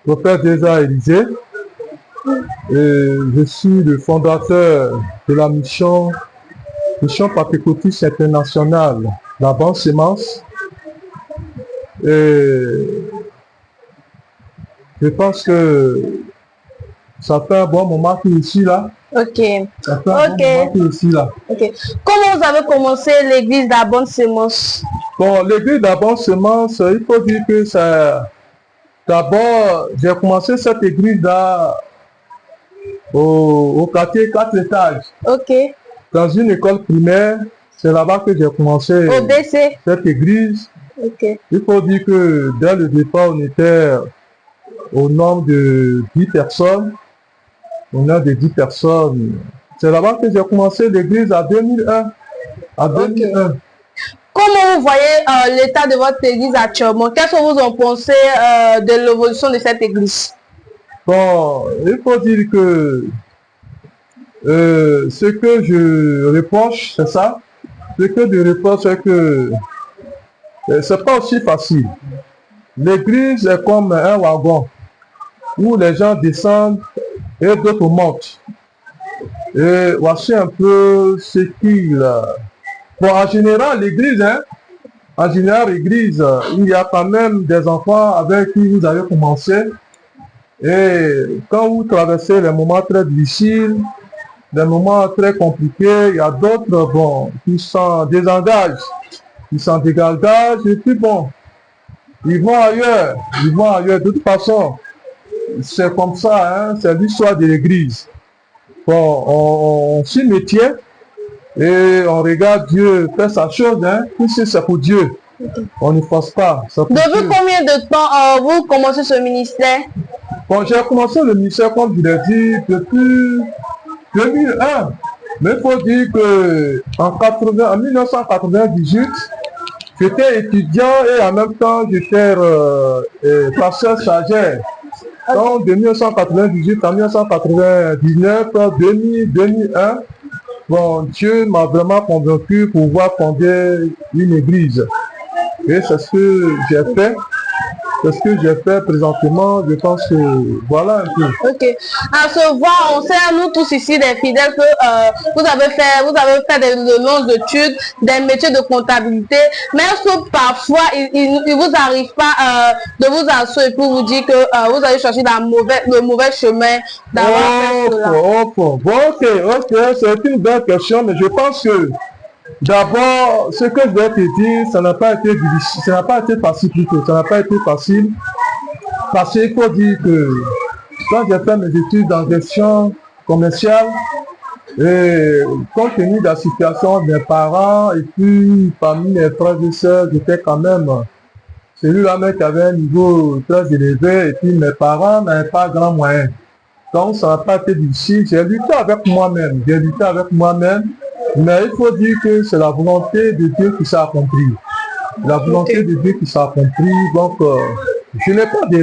Prophète Eza Élisée. Je suis le fondateur de la mission Pentecôtiste Internationale, la Bonne Semence. Et je pense que ça fait un bon moment qu'il est ici là. Ok. Ça fait un bon moment qu'il est ici là. Ok. Comment vous avez commencé l'église de la Bonne Semence? Bon, l'église de la Bonne Semence, il faut dire que ça... D'abord, j'ai commencé cette église-là au quartier 4 étages. Ok. Dans une école primaire, c'est là-bas que j'ai commencé Au BC. cette église. Ok. Il faut dire que dès le départ, on était au nombre de 10 personnes. On a de 10 personnes. C'est là-bas que j'ai commencé l'église à 2001. À 2001. Comment vous voyez l'état de votre église actuellement? Qu'est-ce que vous en pensez de l'évolution de cette église? Bon, il faut dire que ce que je reproche, c'est ça. Ce que je reproche, c'est que c'est pas aussi facile. L'église est comme un wagon où les gens descendent et d'autres montent. Et voici un peu ce qu'il... Bon, en général, l'église, en général, l'église, il y a quand même des enfants avec qui vous avez commencé. Et quand vous traversez les moments très difficiles, des moments très compliqués, il y a d'autres, bon, qui s'en désengagent, qui s'en dégagent, et puis bon, ils vont ailleurs, ils vont ailleurs. De toute façon, c'est comme ça, c'est l'histoire de l'église. Bon, on suit le métier et on regarde Dieu faire sa chose, puisque c'est pour Dieu. On ne force pas. Depuis combien de temps vous commencez ce ministère? Bon, j'ai commencé le ministère, comme je l'ai dit, depuis 2001. Mais il faut dire que en 1998, j'étais étudiant et en même temps j'étais pasteur stagiaire. Donc de 1998 à 1999, 2000, 2001, bon, Dieu m'a vraiment convaincu pour pouvoir fonder une église. Et c'est ce que j'ai fait. C'est ce que j'ai fait présentement. Je pense que voilà un peu. Ok. À se voir, on sait, nous tous ici, des fidèles, que vous avez fait de longues études, des métiers de comptabilité, mais est-ce que parfois, il ne vous arrive pas de vous asseoir et puis vous dire que vous allez chercher le mauvais chemin d'avoir fait cela? Bon, ok, c'est une belle question, mais je pense que d'abord, ce que je vais te dire, ça n'a pas été difficile, ça n'a pas été facile plutôt, ça n'a pas été facile, parce qu'il faut dire que quand j'ai fait mes études en gestion commerciale, et compte tenu de la situation de mes parents, et puis parmi mes frères et sœurs, j'étais quand même celui-là qui avait un niveau très élevé, et puis mes parents n'avaient pas grand moyen. Donc ça n'a pas été difficile, j'ai lutté avec moi-même, mais il faut dire que c'est la volonté de Dieu qui s'est accomplie. La volonté de Dieu qui s'est accomplie, donc je n'ai pas de